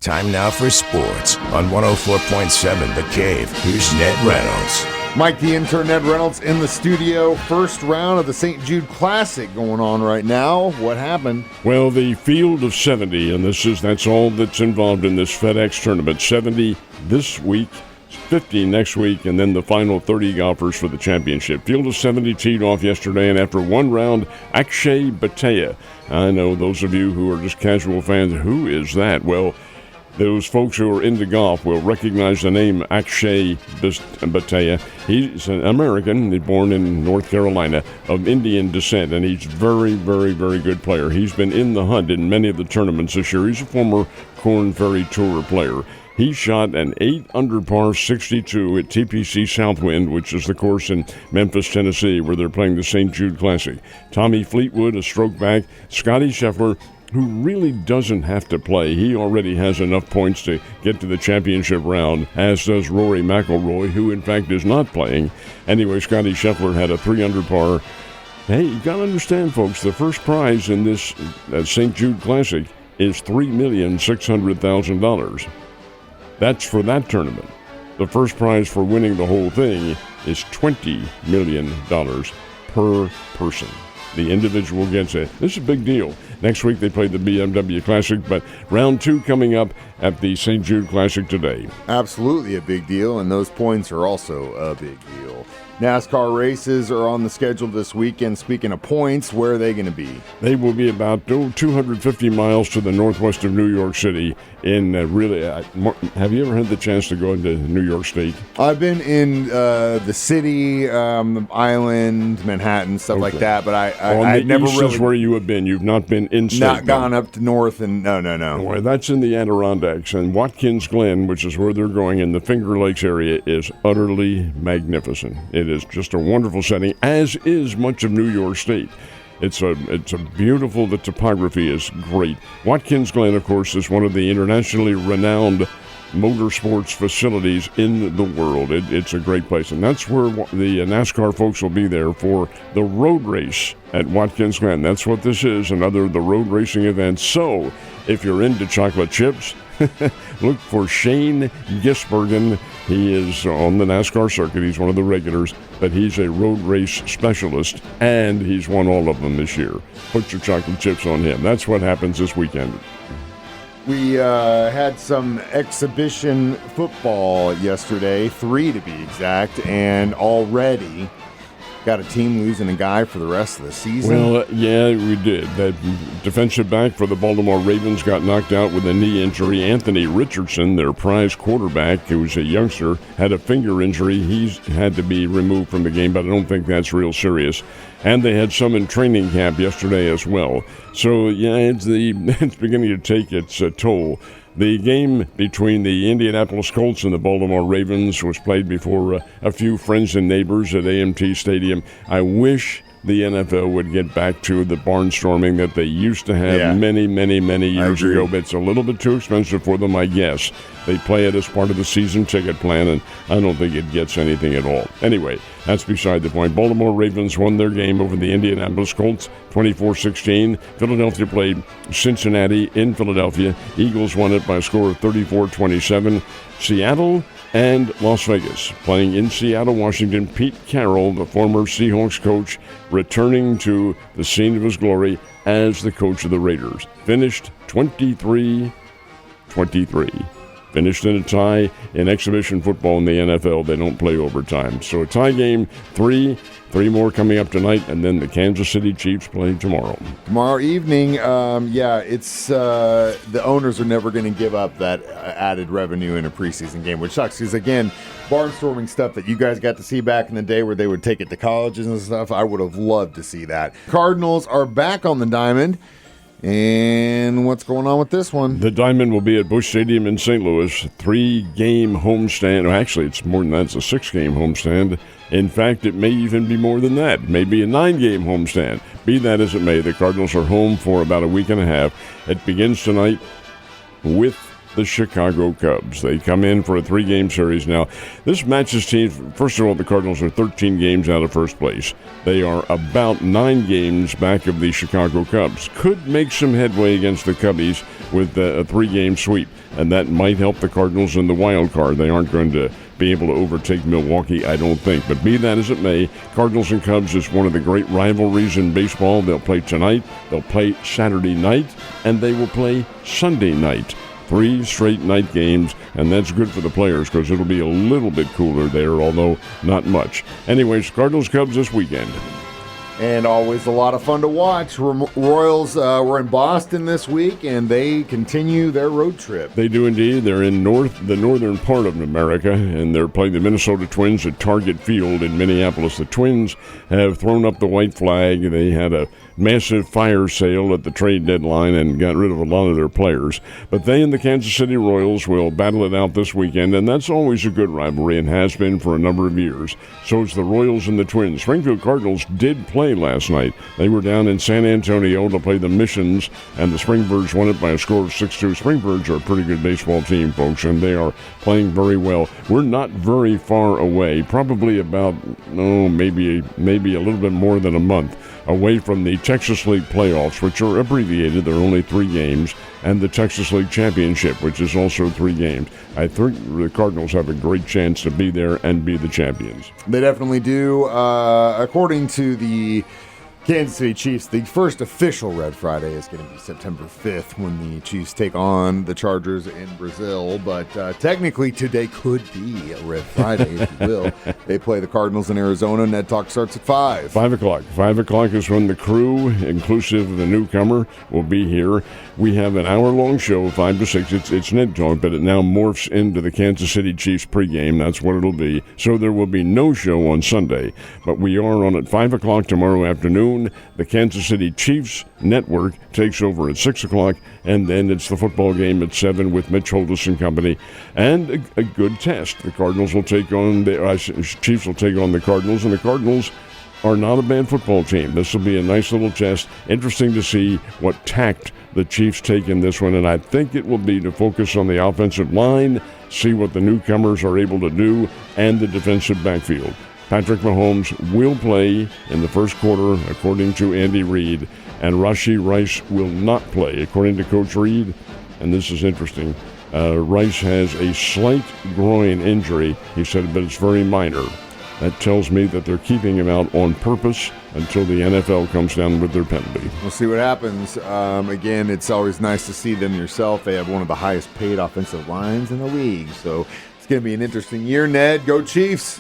Time now for sports on 104.7 The Cave. Here's Ned Reynolds. Mike, the intern, Ned Reynolds, in the studio. First round of the St. Jude Classic going on right now. What happened? Well, the field of 70, and that's all that's involved in this FedEx tournament. 70 this week, 50 next week, and then the final 30 golfers for the championship. Field of 70 teed off yesterday, and after one round, Akshay Bhatia. I know those of you who are just casual fans, who is that? Well, those folks who are into golf will recognize the name Akshay Bhatia. He's an American, born in North Carolina, of Indian descent, and he's very, very, very good player. He's been in the hunt in many of the tournaments this year. He's a former Korn Ferry Tour player. He shot an 8-under par 62 at TPC Southwind, which is the course in Memphis, Tennessee, where they're playing the St. Jude Classic. Tommy Fleetwood, a stroke back. Scotty Scheffler, who really doesn't have to play. He already has enough points to get to the championship round, as does Rory McIlroy, who in fact is not playing. Anyway, Scotty Scheffler had a 3-under par. Hey, you got to understand, folks, the first prize in this St. Jude Classic is $3,600,000. That's for that tournament. The first prize for winning the whole thing is $20 million per person. The individual gets it. This is a big deal. Next week they play the BMW Classic, but round 2 coming up at the St. Jude Classic today. Absolutely a big deal, and those points are also a big deal. NASCAR races are on the schedule this weekend. Speaking of points, where are they going to be? They will be about 250 miles to the northwest of New York City. Have you ever had the chance to go into New York State? I've been in the city, island, Manhattan, stuff like that, but I never really. This is where you have been. You've not been in state. Not gone up to north, and no. Well, that's in the Adirondacks, and Watkins Glen, which is where they're going in the Finger Lakes area, is utterly magnificent. It is just a wonderful setting, as is much of New York State. It's a beautiful, the topography is great. Watkins Glen, of course, is one of the internationally renowned motorsports facilities in the world. It's a great place, and that's where the NASCAR folks will be there for the road race at Watkins Glen. That's what this is, another of the road racing events. So, if you're into chocolate chips, look for Shane Gisbergen. He is on the NASCAR circuit. He's one of the regulars, but he's a road race specialist, and he's won all of them this year. Put your chocolate chips on him. That's what happens this weekend. We had some exhibition football yesterday, 3 to be exact, and already got a team losing a guy for the rest of the season. Well, yeah, we did. That defensive back for the Baltimore Ravens got knocked out with a knee injury. Anthony Richardson, their prize quarterback, who was a youngster, had a finger injury. He's had to be removed from the game, but I don't think that's real serious. And they had some in training camp yesterday as well. So, yeah, it's beginning to take its toll. The game between the Indianapolis Colts and the Baltimore Ravens was played before a few friends and neighbors at AMT Stadium. I wish the NFL would get back to the barnstorming that they used to have many, many, many years ago. But it's a little bit too expensive for them, I guess. They play it as part of the season ticket plan, and I don't think it gets anything at all. Anyway, that's beside the point. Baltimore Ravens won their game over the Indianapolis Colts, 24-16. Philadelphia played Cincinnati in Philadelphia. Eagles won it by a score of 34-27. Seattle and Las Vegas. Playing in Seattle, Washington, Pete Carroll, the former Seahawks coach, returning to the scene of his glory as the coach of the Raiders. Finished 23-23. Finished in a tie in exhibition football in the NFL. They don't play overtime. So a tie game, three more coming up tonight, and then the Kansas City Chiefs play tomorrow. Tomorrow evening, it's the owners are never going to give up that added revenue in a preseason game, which sucks because, again, barnstorming stuff that you guys got to see back in the day where they would take it to colleges and stuff, I would have loved to see that. Cardinals are back on the diamond. And what's going on with this one? The Diamond will be at Busch Stadium in St. Louis. 3-game homestand. Well, actually, it's more than that. It's a 6-game homestand. In fact, it may even be more than that. Maybe a 9-game homestand. Be that as it may, the Cardinals are home for about a week and a half. It begins tonight with the Chicago Cubs. They come in for a 3-game series now. This matches teams. First of all, the Cardinals are 13 games out of first place. They are about 9 games back of the Chicago Cubs. Could make some headway against the Cubbies with a 3-game sweep, and that might help the Cardinals in the wild card. They aren't going to be able to overtake Milwaukee, I don't think. But be that as it may, Cardinals and Cubs is one of the great rivalries in baseball. They'll play tonight, they'll play Saturday night, and they will play Sunday night. 3 straight night games, and that's good for the players because it'll be a little bit cooler there, although not much. Anyways, Cardinals-Cubs this weekend. And always a lot of fun to watch. Royals were in Boston this week, and they continue their road trip. They do indeed. They're in the northern part of America, and they're playing the Minnesota Twins at Target Field in Minneapolis. The Twins have thrown up the white flag. They had a massive fire sale at the trade deadline and got rid of a lot of their players. But they and the Kansas City Royals will battle it out this weekend, and that's always a good rivalry and has been for a number of years. So it's the Royals and the Twins. Springfield Cardinals did play last night. They were down in San Antonio to play the Missions, and the Springbirds won it by a score of 6-2. Springbirds are a pretty good baseball team, folks, and they are playing very well. We're not very far away, probably about, maybe a little bit more than a month away from the Texas League playoffs, which are abbreviated. They're only 3 games, and the Texas League Championship, which is also 3 games. I think the Cardinals have a great chance to be there and be the champions. They definitely do. According to the Kansas City Chiefs, the first official Red Friday is going to be September 5th when the Chiefs take on the Chargers in Brazil. But technically today could be a Red Friday, if you will. They play the Cardinals in Arizona. Ned Talk starts at 5. 5 o'clock. 5 o'clock is when the crew, inclusive of the newcomer, will be here. We have an hour-long show, 5 to 6. It's Ned Talk, but it now morphs into the Kansas City Chiefs pregame. That's what it'll be. So there will be no show on Sunday. But we are on at 5 o'clock tomorrow afternoon. The Kansas City Chiefs Network takes over at 6 o'clock, and then it's the football game at 7 with Mitch Holdus and company. And a good test. The Cardinals will take on Chiefs will take on the Cardinals, and the Cardinals are not a bad football team. This will be a nice little test. Interesting to see what tact the Chiefs take in this one, and I think it will be to focus on the offensive line, see what the newcomers are able to do, and the defensive backfield. Patrick Mahomes will play in the first quarter, according to Andy Reid, and Rashee Rice will not play, according to Coach Reid. And this is interesting. Rice has a slight groin injury, he said, but it's very minor. That tells me that they're keeping him out on purpose until the NFL comes down with their penalty. We'll see what happens. Again, it's always nice to see them yourself. They have one of the highest paid offensive lines in the league. So it's going to be an interesting year. Ned, go Chiefs.